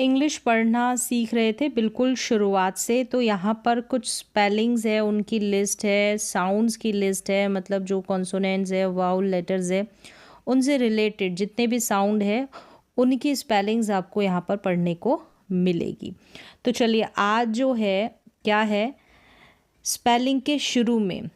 English पढ़ना सीख रहे थे बिल्कुल शुरुआत से, तो यहाँ पर कुछ स्पेलिंग्स है, उनकी लिस्ट है, साउंड्स की लिस्ट है, मतलब जो कॉन्सोनेंट्स है, वाउल लेटर्स है, उनसे रिलेटेड जितने भी साउंड है उनकी स्पेलिंग्स आपको यहाँ पर पढ़ने को मिलेगी। तो चलिए आज जो है क्या है, स्पेलिंग के शुरू में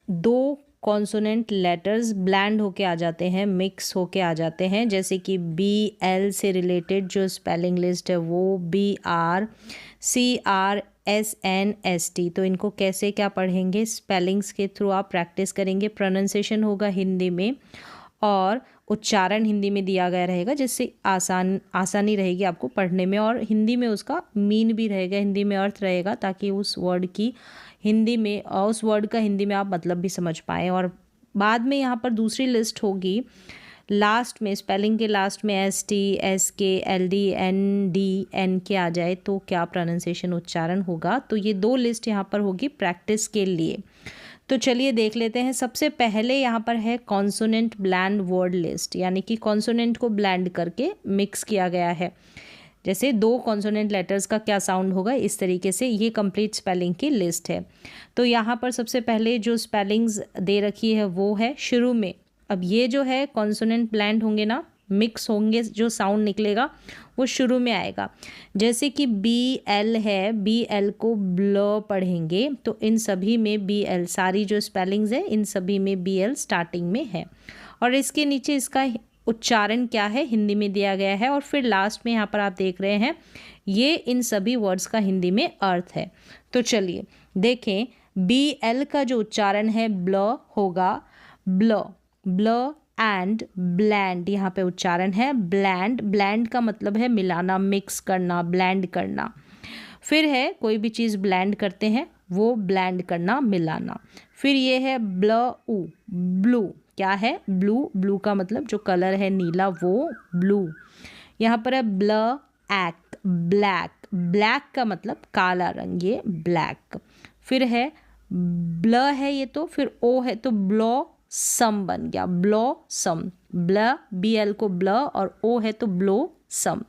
दो कॉन्सोनेंट लेटर्स ब्लेंड होके आ जाते हैं, मिक्स होके आ जाते हैं, जैसे कि बी एल से रिलेटेड जो स्पेलिंग लिस्ट है वो BRCRSNST। तो इनको कैसे क्या पढ़ेंगे, स्पेलिंग्स के थ्रू आप प्रैक्टिस करेंगे, प्रोनाउंसिएशन होगा हिंदी में और उच्चारण हिंदी में दिया गया रहेगा, जिससे आसानी रहेगी आपको पढ़ने में, और हिंदी में उसका मीन भी रहेगा, हिंदी में अर्थ रहेगा, ताकि उस वर्ड की हिंदी में और उस वर्ड का हिंदी में आप मतलब भी समझ पाएँ। और बाद में यहाँ पर दूसरी लिस्ट होगी, लास्ट में स्पेलिंग के लास्ट में ST SK LD ND NK आ जाए तो क्या प्रोनाउंसिएशन उच्चारण होगा। तो ये दो लिस्ट यहाँ पर होगी प्रैक्टिस के लिए। तो चलिए देख लेते हैं। सबसे पहले यहाँ पर है कॉन्सोनेंट ब्लेंड वर्ड लिस्ट, यानी कि कॉन्सोनेंट को ब्लेंड करके मिक्स किया गया है। जैसे दो कॉन्सोनेंट लेटर्स का क्या साउंड होगा, इस तरीके से ये कंप्लीट स्पेलिंग की लिस्ट है। तो यहाँ पर सबसे पहले जो स्पेलिंग्स दे रखी है वो है शुरू में। अब ये जो है कॉन्सोनेंट ब्लेंड होंगे ना, मिक्स होंगे, जो साउंड निकलेगा वो शुरू में आएगा। जैसे कि BL है, BL को ब्ल पढ़ेंगे, तो इन सभी में BL, सारी जो स्पेलिंग्स है इन सभी में BL स्टार्टिंग में है, और इसके नीचे इसका उच्चारण क्या है हिंदी में दिया गया है, और फिर लास्ट में यहाँ पर आप देख रहे हैं ये इन सभी वर्ड्स का हिंदी में अर्थ है। तो चलिए देखें, BL का जो उच्चारण है ब्ल होगा, ब्ल ब्ल एंड ब्लेंड, यहाँ पे उच्चारण है ब्लेंड। ब्लेंड का मतलब है मिलाना, मिक्स करना, ब्लेंड करना। फिर है कोई भी चीज़ ब्लेंड करते हैं वो ब्लेंड करना, मिलाना। फिर ये है ब्लू, ब्लू क्या है, ब्लू, ब्लू का मतलब जो कलर है नीला वो ब्लू। यहाँ पर है ब्लैक, ब्लैक, ब्लैक का मतलब काला रंग, ये ब्लैक। फिर है ब्ल है ये, तो फिर ओ है तो ब्लॉसम बन गया, ब्लॉसम। ब्ल BL को ब्ल और ओ है तो ब्लॉसम।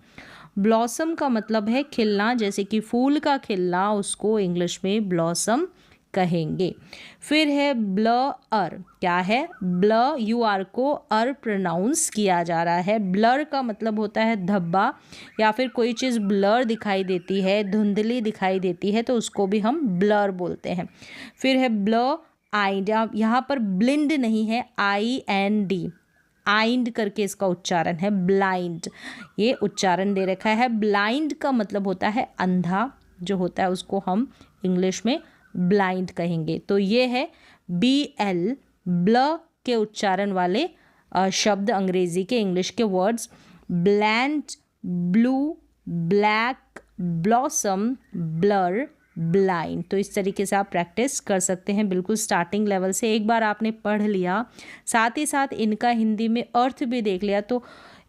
ब्लॉसम का मतलब है खिलना, जैसे कि फूल का खिलना, उसको इंग्लिश में ब्लॉसम कहेंगे। फिर है ब्लर, क्या है, UR को अर प्रोनाउंस किया जा रहा है। ब्लर का मतलब होता है धब्बा, या फिर कोई चीज़ ब्लर दिखाई देती है, धुंधली दिखाई देती है, तो उसको भी हम ब्लर बोलते हैं। फिर है आइंड, यहाँ पर ब्लिंड नहीं है, IND, आइंड करके इसका उच्चारण है, ब्लाइंड, ये उच्चारण दे रखा है। ब्लाइंड का मतलब होता है अंधा, जो होता है उसको हम इंग्लिश में ब्लाइंड कहेंगे। तो ये है BL, ब्ल के उच्चारण वाले शब्द, अंग्रेजी के, इंग्लिश के words, bland, blue, black, blossom, blur, blind. तो इस तरीके से आप प्रैक्टिस कर सकते हैं बिल्कुल स्टार्टिंग लेवल से। एक बार आपने पढ़ लिया, साथ ही साथ इनका हिंदी में अर्थ भी देख लिया, तो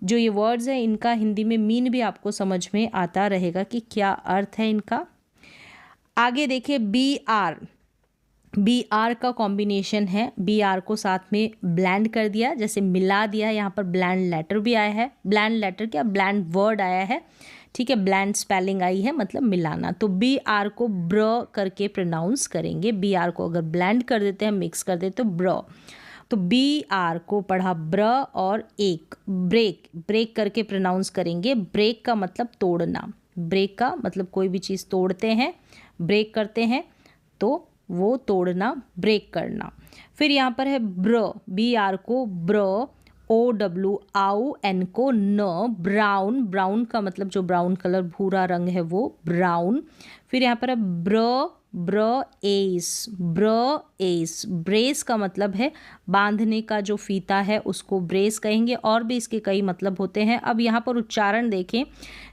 जो ये वर्ड्स हैं इनका हिंदी में मीन भी आपको समझ में आता रहेगा कि क्या अर्थ है इनका। आगे देखिए BR का कॉम्बिनेशन है, BR को साथ में ब्लेंड कर दिया, जैसे मिला दिया। यहाँ पर ब्लेंड लेटर भी आया है, ब्लेंड लेटर क्या, ब्लेंड वर्ड आया है, ठीक है, ब्लेंड स्पेलिंग आई है, मतलब मिलाना। तो BR को ब्र करके प्रोनाउंस करेंगे। BR को अगर ब्लेंड कर देते हैं, मिक्स कर देते तो ब्र। तो BR को पढ़ा ब्र, और एक ब्रेक, ब्रेक करके प्रोनाउंस करेंगे। ब्रेक का मतलब तोड़ना, ब्रेक का मतलब कोई भी चीज़ तोड़ते हैं, ब्रेक करते हैं, तो वो तोड़ना, ब्रेक करना। फिर यहाँ पर है BR को ब्र, OW, आउ, N को न, ब्राउन, ब्राउन का मतलब जो ब्राउन कलर, भूरा रंग है वो ब्राउन। फिर यहाँ पर है ब्रेस, ब्रेस का मतलब है बांधने का जो फीता है उसको ब्रेस कहेंगे, और भी इसके कई मतलब होते हैं। अब यहाँ पर उच्चारण देखें,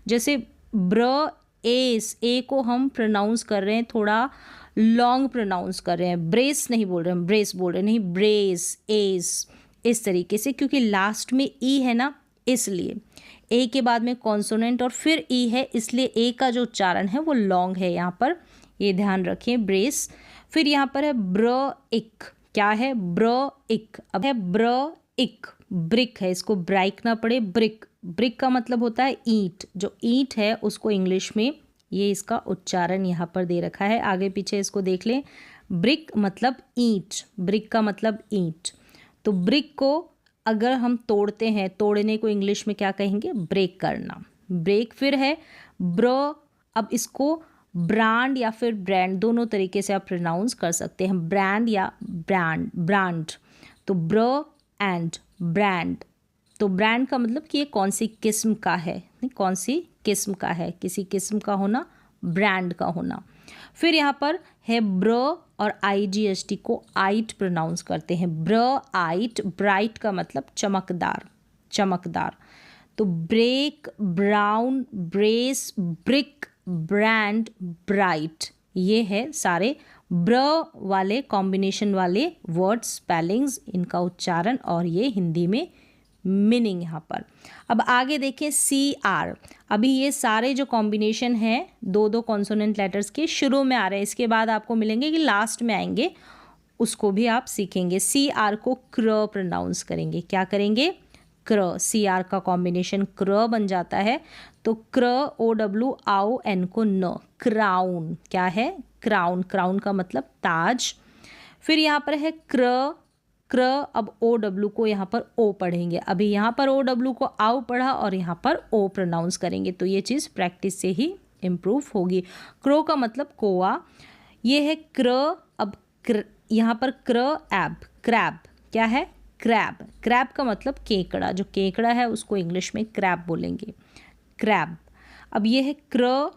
जैसे ब्रेस, ए को हम प्रोनाउंस कर रहे हैं, थोड़ा लॉन्ग प्रोनाउंस कर रहे हैं, ब्रेस नहीं बोल रहे हैं, ब्रेस बोल रहे हैं, नहीं, ब्रेस, एस, इस तरीके से, क्योंकि लास्ट में ई है ना, इसलिए ए के बाद में कॉन्सोनेंट और फिर ई है, इसलिए ए का जो उच्चारण है वो लॉन्ग है यहाँ पर, ये ध्यान रखें, ब्रेस। फिर यहाँ पर है ब्रेक, क्या है, ब्रेक। अब है ब्रेक, ब्रिक है, इसको ब्राइक ना पड़े, ब्रिक, ब्रिक का मतलब होता है ईंट, जो ईंट है उसको इंग्लिश में ये इसका उच्चारण यहाँ पर दे रखा है, आगे पीछे इसको देख लें। ब्रिक मतलब ईंट, ब्रिक का मतलब ईंट। तो ब्रिक को अगर हम तोड़ते हैं, तोड़ने को इंग्लिश में क्या कहेंगे? ब्रेक करना, ब्रेक। फिर है ब्र, अब इसको ब्रांड या फिर ब्रांड दोनों तरीके से आप प्रोनाउंस कर सकते हैं, ब्रांड या ब्रांड। तो ब्र एंड ब्रांड। तो ब्रांड का मतलब कि ये कौन सी किस्म का है, कौन सी किस्म का है, किसी किस्म का होना, ब्रांड का होना। फिर यहाँ पर है ब्र और IGST को आइट प्रोनाउंस करते हैं, ब्र आइट। ब्राइट का मतलब चमकदार, चमकदार। तो break, brown, brace, brick, brand, bright, ये है सारे ब्र वाले कॉम्बिनेशन वाले वर्ड्स, स्पेलिंग्स, इनका उच्चारण और ये हिंदी में मीनिंग यहाँ पर। अब आगे देखें CR। अभी ये सारे जो कॉम्बिनेशन हैं दो दो कॉन्सोनेंट लेटर्स के शुरू में आ रहे हैं, इसके बाद आपको मिलेंगे कि लास्ट में आएंगे, उसको भी आप सीखेंगे। CR को क्र प्रोनाउंस करेंगे, क्या करेंगे? क्र। CR का कॉम्बिनेशन क्र बन जाता है, तो क्र OW आओ एन को न, क्राउन। क्या है? क्राउन। क्राउन का मतलब ताज। फिर यहाँ पर है क्र, क्र, अब OW को यहाँ पर ओ पढ़ेंगे। अभी यहाँ पर OW को आओ पढ़ा और यहाँ पर ओ प्रोनाउंस करेंगे, तो ये चीज़ प्रैक्टिस से ही इम्प्रूव होगी। क्रो का मतलब कोआ, ये है क्र। अब यहाँ पर क्र एब, क्रैब। क्या है? क्रैब। क्रैब का मतलब केकड़ा, जो केकड़ा है उसको इंग्लिश में क्रैब बोलेंगे, क्रैब। अब ये है क्र,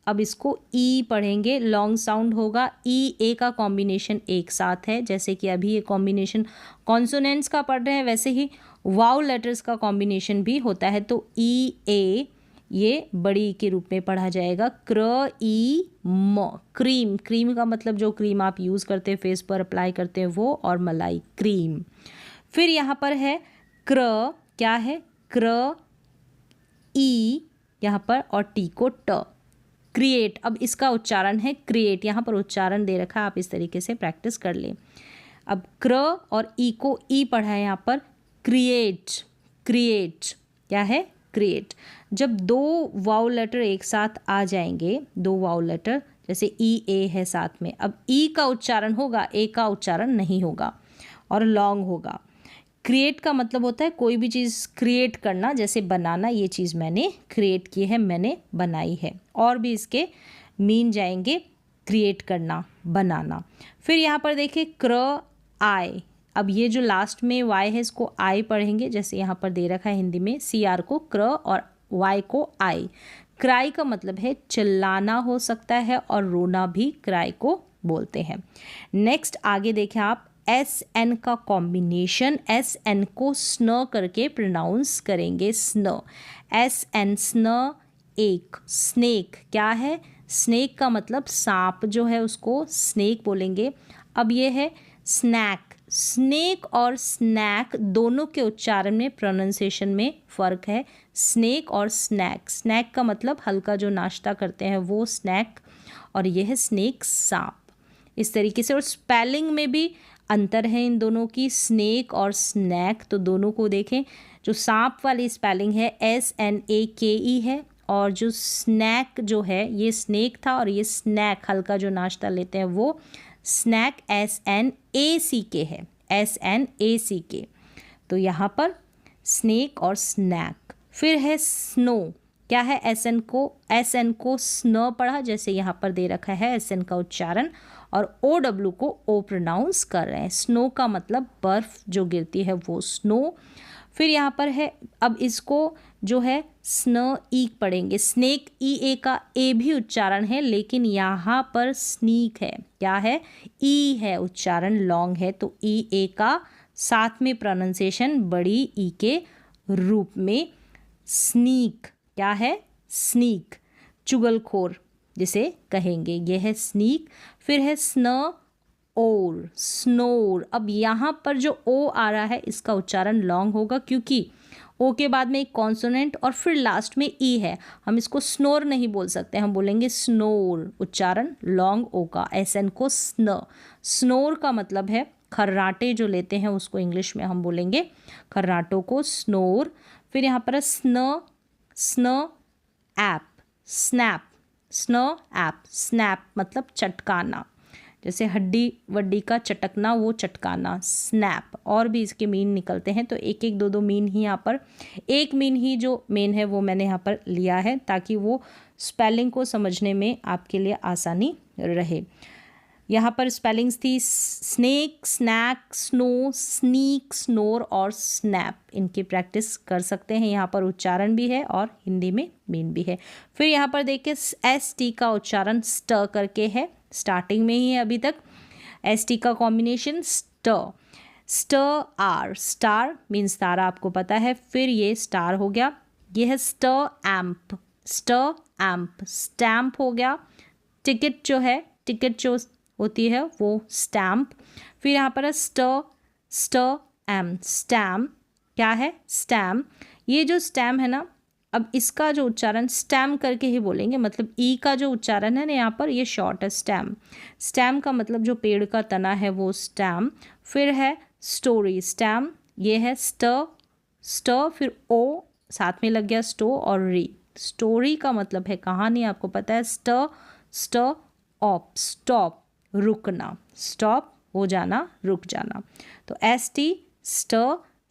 अब इसको ई पढ़ेंगे, लॉन्ग साउंड होगा। ई ए का कॉम्बिनेशन एक साथ है, जैसे कि अभी ये कॉम्बिनेशन कॉन्सोनेंट्स का पढ़ रहे हैं, वैसे ही वाउ लेटर्स का कॉम्बिनेशन भी होता है। तो ई ए ये बड़ी के रूप में पढ़ा जाएगा, क्र ई म। क्रीम, क्रीम का मतलब जो क्रीम आप यूज़ करते हैं, फेस पर अप्लाई करते हैं वो, और मलाई, क्रीम। फिर यहाँ पर है क्र, क्या है? क्र ई यहाँ पर और टी को ट, क्रिएट। अब इसका उच्चारण है क्रिएट, यहाँ पर उच्चारण दे रखा है, आप इस तरीके से प्रैक्टिस कर लें। अब क्र और ई को ई पढ़ा है यहाँ पर, क्रिएट, क्रिएट। क्या है? क्रिएट। जब दो वाउल लेटर एक साथ आ जाएंगे, दो वाउल लेटर, जैसे ई ए है साथ में, अब ई का उच्चारण होगा, ए का उच्चारण नहीं होगा और लॉन्ग होगा। क्रिएट का मतलब होता है कोई भी चीज़ क्रिएट करना, जैसे बनाना, ये चीज़ मैंने क्रिएट की है, मैंने बनाई है। और भी इसके मीन जाएंगे, क्रिएट करना, बनाना। फिर यहाँ पर देखिए क्र आई, अब ये जो लास्ट में वाई है इसको आई पढ़ेंगे, जैसे यहाँ पर दे रखा है हिंदी में। CR को क्र और वाई को आई। क्राई का मतलब है चिल्लाना हो सकता है, और रोना भी क्राई को बोलते हैं। नेक्स्ट आगे देखें आप, SN का कॉम्बिनेशन, SN को स्न करके प्रोनाउंस करेंगे, स्न। SN, स्न, एक, स्नेक। क्या है? स्नेक का मतलब सांप जो है उसको स्नेक बोलेंगे। अब ये है स्नैक। स्नेक और स्नैक दोनों के उच्चारण में, प्रोनाउंसिएशन में फ़र्क है, स्नेक और स्नैक। स्नैक का मतलब हल्का जो नाश्ता करते हैं वो स्नैक, और ये है स्नेक, सांप। इस तरीके से, और स्पेलिंग में भी अंतर है इन दोनों की, स्नेक और स्नैक। तो दोनों को देखें, जो सांप वाली स्पेलिंग है SNAKE है, और जो स्नैक जो है ये स्नेक था, और ये स्नैक हल्का जो नाश्ता लेते हैं वो स्नैक SNACK है, SNACK। तो यहाँ पर स्नेक और स्नैक। फिर है स्नो, क्या है? SN को स्नो पढ़ा, जैसे यहाँ पर दे रखा है SN का उच्चारण, और OW को ओ प्रोनाउंस कर रहे हैं। स्नो का मतलब बर्फ़ जो गिरती है वो स्नो। फिर यहाँ पर है, अब इसको जो है स्न ई पढ़ेंगे, स्नेक, EA का ए भी उच्चारण है, लेकिन यहाँ पर स्नीक है। क्या है? ई है, उच्चारण लॉन्ग है, तो EA का साथ में प्रोनाउंसिएशन बड़ी ई के रूप में, स्नीक। क्या है? स्नीक, चुगलखोर जिसे कहेंगे, ये है स्नीक। फिर है स्न और, स्नोर। अब यहाँ पर जो ओ आ रहा है इसका उच्चारण लॉन्ग होगा, क्योंकि ओ के बाद में एक कॉन्सोनेंट और फिर लास्ट में ई है। हम इसको स्नोर नहीं बोल सकते, हम बोलेंगे स्नोर, उच्चारण लॉन्ग ओ का। SN को स्न। स्नोर का मतलब है खर्राटे जो लेते हैं उसको इंग्लिश में हम बोलेंगे खर्राटों को स्नोर। फिर यहाँ पर है स्न, स्न app, snap, snow app, snap मतलब चटकाना, जैसे हड्डी वड्डी का चटकना, वो चटकाना, स्नैप। और भी इसके मीन निकलते हैं, तो एक एक दो दो मीन ही यहाँ पर, एक मीन ही जो मेन है वो मैंने यहाँ पर लिया है ताकि वो स्पेलिंग को समझने में आपके लिए आसानी रहे। यहाँ पर स्पेलिंग्स थी snake, snack, snow, sneak, snore और स्नैप। इनकी प्रैक्टिस कर सकते हैं, यहाँ पर उच्चारण भी है और हिंदी में मीन भी है। फिर यहाँ पर देखिए ST का उच्चारण स्ट करके है, स्टार्टिंग में ही है अभी तक। ST का कॉम्बिनेशन स्ट, स्ट आर, स्टार मीन्स तारा, आपको पता है। फिर ये स्टार हो गया, ये है स्ट एम्प, स्ट एम्प, स्टैम्प हो गया। टिकट जो है, टिकट जो होती है वो स्टैम्प। फिर यहाँ पर है स्ट, स्ट एम, स्टैम्प, क्या है स्टैम्प। ये जो स्टैम्प है ना, अब इसका जो उच्चारण स्टैम्प करके ही बोलेंगे, मतलब ई का जो उच्चारण है ना यहाँ पर, ये शॉर्ट है स्टैम्प। स्टैम्प का मतलब जो पेड़ का तना है वो स्टैम्प। फिर है स्टोरी, स्टैम्प, ये है स्ट, स्ट, फिर ओ साथ में लग गया स्टो और री। स्टोरी का मतलब है कहानी, आपको पता है। स्ट, स्ट ऑप, स्टॉप, रुकना, स्टॉप हो जाना, रुक जाना। तो ST स्ट,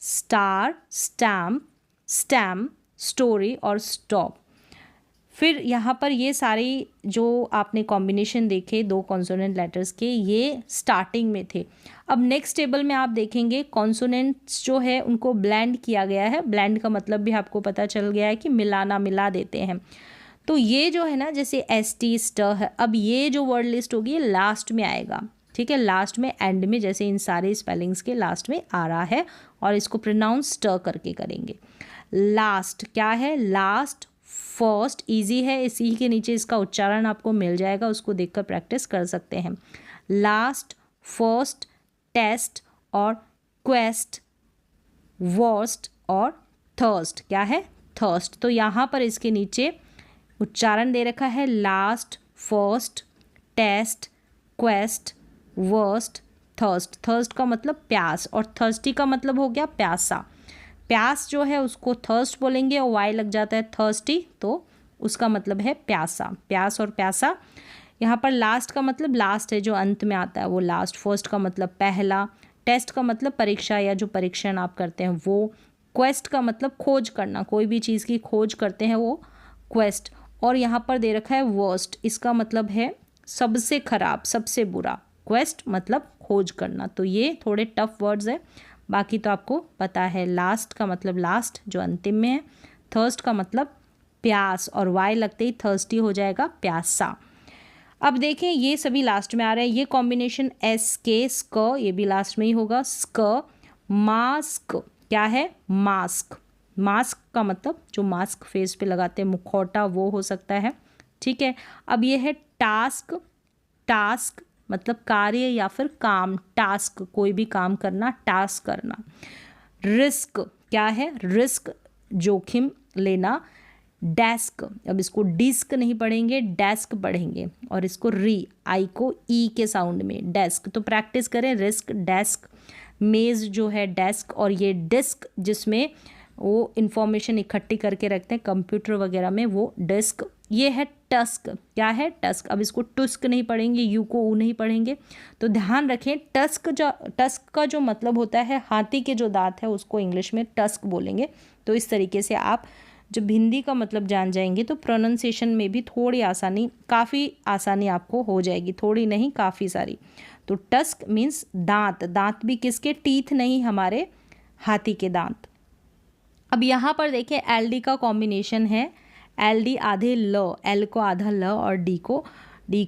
स्टार, स्टैम्प, स्टैम्प, स्टोरी और स्टॉप। फिर यहाँ पर ये सारी जो आपने कॉम्बिनेशन देखे दो कॉन्सोनेंट लेटर्स के, ये स्टार्टिंग में थे। अब नेक्स्ट टेबल में आप देखेंगे कॉन्सोनेंट्स जो है उनको ब्लेंड किया गया है। ब्लेंड का मतलब भी आपको पता चल गया है कि मिलाना, मिला देते हैं। तो ये जो है ना, जैसे ST स्ट है, अब ये जो वर्ड लिस्ट होगी ये लास्ट में आएगा, ठीक है, लास्ट में, एंड में, जैसे इन सारे स्पेलिंग्स के लास्ट में आ रहा है। और इसको प्रोनाउंस स्ट करके करेंगे। लास्ट क्या है, लास्ट, फर्स्ट इजी है, इसी के नीचे इसका उच्चारण आपको मिल जाएगा, उसको देखकर प्रैक्टिस कर सकते हैं। लास्ट, फर्स्ट, टेस्ट और क्वेस्ट, वर्स्ट और थर्स्ट, क्या है थर्स्ट। तो यहाँ पर इसके नीचे उच्चारण दे रखा है last, first, test, quest, worst, thirst. Thirst का मतलब प्यास और थर्स्टी का मतलब हो गया प्यासा। प्यास जो है उसको थर्स्ट बोलेंगे और वाई लग जाता है थर्स्टी, तो उसका मतलब है प्यासा, प्यास और प्यासा। यहाँ पर लास्ट का मतलब लास्ट है, जो अंत में आता है वो लास्ट। फर्स्ट का मतलब पहला, टेस्ट का मतलब परीक्षा या जो परीक्षण आप करते हैं वो, क्वेस्ट का मतलब खोज करना, कोई भी चीज़ की खोज करते हैं वो क्वेस्ट। और यहाँ पर दे रखा है वर्स्ट, इसका मतलब है सबसे खराब, सबसे बुरा। क्वेस्ट मतलब खोज करना। तो ये थोड़े टफ वर्ड्स है, बाकी तो आपको पता है। लास्ट का मतलब लास्ट जो अंतिम में है, थर्स्ट का मतलब प्यास और वाई लगते ही थर्स्टी हो जाएगा प्यासा। अब देखें ये सभी लास्ट में आ रहे हैं। ये कॉम्बिनेशन एस के स्क, ये भी लास्ट में ही होगा, स्क। मास्क क्या है, मास्क, मास्क का मतलब जो मास्क फेस पे लगाते हैं, मुखौटा, वो हो सकता है, ठीक है। अब ये है टास्क, टास्क मतलब कार्य या फिर काम, टास्क कोई भी काम करना, टास्क करना। रिस्क क्या है, रिस्क जोखिम लेना। डेस्क, अब इसको डिस्क नहीं पढ़ेंगे, डेस्क पढ़ेंगे, और इसको री, आई को ई के साउंड में, डेस्क। तो प्रैक्टिस करें, रिस्क, डेस्क। मेज जो है डेस्क, और ये डिस्क जिसमें वो इंफॉर्मेशन इकट्ठी करके रखते हैं कंप्यूटर वगैरह में, वो डिस्क। ये है टस्क, क्या है टस्क। अब इसको टुस्क नहीं पढ़ेंगे, यू को ऊ नहीं पढ़ेंगे, तो ध्यान रखें टस्क टस्क का जो मतलब होता है हाथी के जो दांत है उसको इंग्लिश में टस्क बोलेंगे। तो इस तरीके से आप जब हिंदी का मतलब जान जाएंगे तो प्रोनाउंसिएशन में भी थोड़ी आसानी, काफ़ी आसानी आपको हो जाएगी, थोड़ी नहीं काफ़ी सारी। तो टस्क मीन्स दांत, दांत भी किसके, टीथ नहीं, हमारे हाथी के दांत। अब यहाँ पर देखिए LD का कॉम्बिनेशन है, LD आधे ल, L को आधा ल और D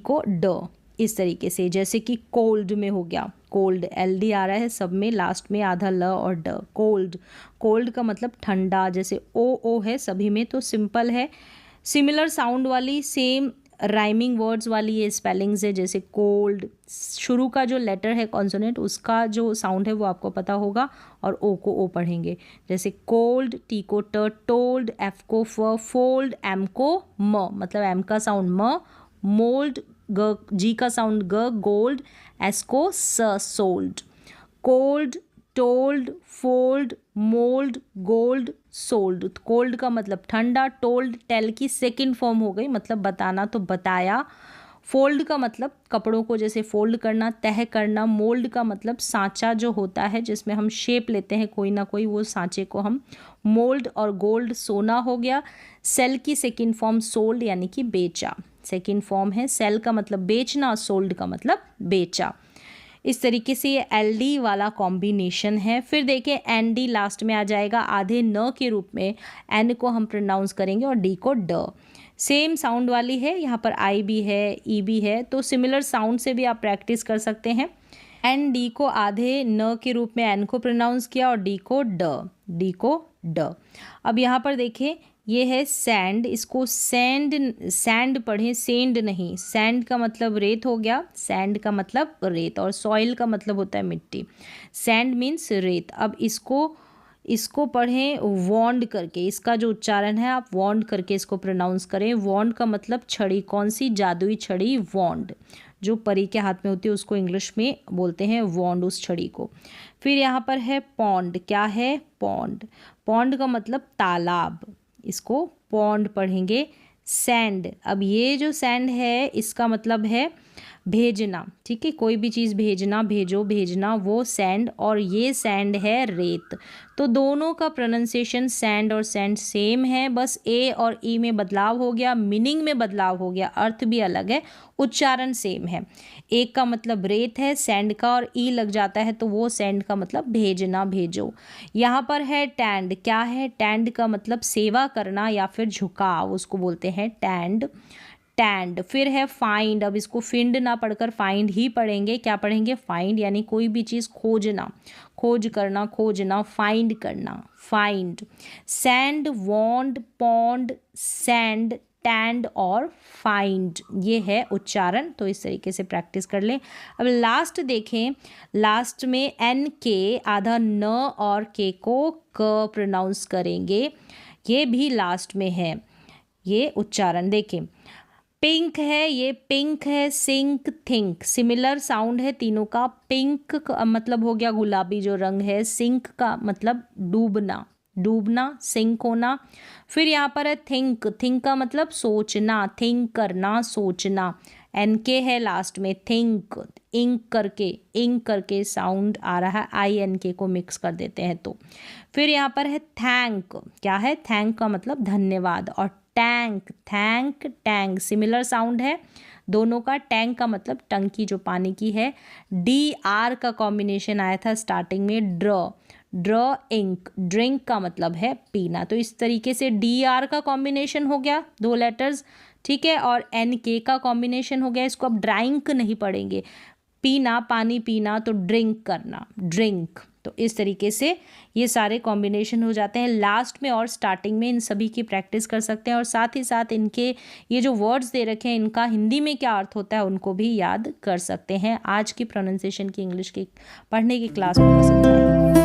को ड, इस तरीके से। जैसे कि कोल्ड में हो गया, कोल्ड, LD आ रहा है सब में, लास्ट में आधा ल और ड, कोल्ड। कोल्ड का मतलब ठंडा, जैसे ओ है सभी में, तो सिंपल है। सिमिलर साउंड वाली, सेम राइमिंग वर्ड्स वाली ये स्पेलिंग्स है, जैसे कोल्ड, शुरू का जो लेटर है कॉन्सोनेंट उसका जो साउंड है वो आपको पता होगा, और ओ को ओ पढ़ेंगे। जैसे कोल्ड, टी को ट, टोल्ड, एफ को फ, फोल्ड, एम को म, मतलब एम का साउंड म, मोल्ड, जी का साउंड ग, गोल्ड, एस को स, sold. Cold, told, fold, mould, gold, sold. Cold का मतलब ठंडा, टोल्ड टेल की सेकंड फॉर्म हो गई, मतलब बताना तो बताया। फोल्ड का मतलब कपड़ों को जैसे फोल्ड करना, तह करना। मोल्ड का मतलब सांचा जो होता है जिसमें हम शेप लेते हैं कोई ना कोई, वो सांचे को हम मोल्ड। और गोल्ड सोना हो गया। सेल की सेकंड फॉर्म सोल्ड यानी कि बेचा, सेकंड फॉर्म है। सेल का मतलब बेचना, सोल्ड का मतलब बेचा। इस तरीके से ये एल डी वाला कॉम्बिनेशन है। फिर देखिए एन डी लास्ट में आ जाएगा आधे न के रूप में। एन को हम प्रोनाउंस करेंगे और डी को ड। सेम साउंड वाली है, यहाँ पर आई भी है, ई भी है, तो सिमिलर साउंड से भी आप प्रैक्टिस कर सकते हैं। एन डी को आधे न के रूप में एन को प्रोनाउंस किया और डी को ड, डी को ड। अब यहाँ पर देखें ये है सैंड, इसको सैंड सैंड पढ़ें, सेंड नहीं। सैंड का मतलब रेत हो गया, सैंड का मतलब रेत, और सॉइल का मतलब होता है मिट्टी। सैंड मीन्स रेत। अब इसको पढ़ें वॉन्ड करके, इसका जो उच्चारण है आप वॉन्ड करके इसको प्रोनाउंस करें। वॉन्ड का मतलब छड़ी, कौन सी? जादुई छड़ी वॉन्ड, जो परी के हाथ में होती है उसको इंग्लिश में बोलते हैं वॉन्ड, उस छड़ी को। फिर यहाँ पर है पॉन्ड, क्या है? पॉन्ड। पॉन्ड का मतलब तालाब, इसको पॉन्ड पढ़ेंगे। सैंड, अब ये जो सैंड है इसका मतलब है भेजना, ठीक है, कोई भी चीज़ भेजना, भेजो, भेजना, वो सैंड। और ये सैंड है रेत। तो दोनों का प्रोनाउंसिएशन सैंड और सैंड सेम है, बस ए और ई में बदलाव हो गया, मीनिंग में बदलाव हो गया, अर्थ भी अलग है, उच्चारण सेम है। एक का मतलब रेत है सैंड का, और ई लग जाता है तो वो सैंड का मतलब भेजना, भेजो। यहाँ पर है टैंड, क्या है? टैंड का मतलब सेवा करना या फिर झुकाव, उसको बोलते हैं टैंड, टैंड। फिर है फाइंड, अब इसको फिंड ना पढ़कर फाइंड ही पढ़ेंगे। क्या पढ़ेंगे? फाइंड, यानी कोई भी चीज़ खोजना, खोज करना, खोजना, फाइंड करना, फाइंड। सैंड, वॉन्ड, पॉन्ड, सैंड, टैंड और फाइंड, ये है उच्चारण। तो इस तरीके से प्रैक्टिस कर लें। अब लास्ट देखें, लास्ट में एन के आधा न और के को क प्रोनाउंस करेंगे, ये भी लास्ट में है ये उच्चारण। देखें पिंक है, ये पिंक है, सिंक, थिंक, सिमिलर साउंड है तीनों का। पिंक का मतलब हो गया गुलाबी जो रंग है, सिंक का मतलब डूबना, डूबना, सिंक होना। फिर यहाँ पर है थिंक, थिंक का मतलब सोचना, थिंक करना, सोचना। एन के है लास्ट में, थिंक, इंक करके साउंड आ रहा है, आई एन के को मिक्स कर देते हैं तो। फिर यहाँ पर है थैंक, क्या है? थैंक का मतलब धन्यवाद। और tank, thank, tank, similar sound है दोनों का। टैंक का मतलब टंकी जो पानी की है। डी आर का कॉम्बिनेशन आया था स्टार्टिंग में, ड्र, इंक, ड्रिंक का मतलब है पीना। तो इस तरीके से डी आर का कॉम्बिनेशन हो गया, दो लेटर्स, ठीक है, और एन के का कॉम्बिनेशन हो गया। इसको अब ड्राइंक नहीं पढ़ेंगे, पीना, पानी पीना, तो ड्रिंक करना, ड्रिंक। तो इस तरीके से ये सारे कॉम्बिनेशन हो जाते हैं। लास्ट में और स्टार्टिंग में इन सभी की प्रैक्टिस कर सकते हैं, और साथ ही साथ इनके ये जो वर्ड्स दे रखे हैं इनका हिंदी में क्या अर्थ होता है उनको भी याद कर सकते हैं। आज की प्रोनाउंसिएशन की इंग्लिश की पढ़ने की क्लास में बस इतना ही।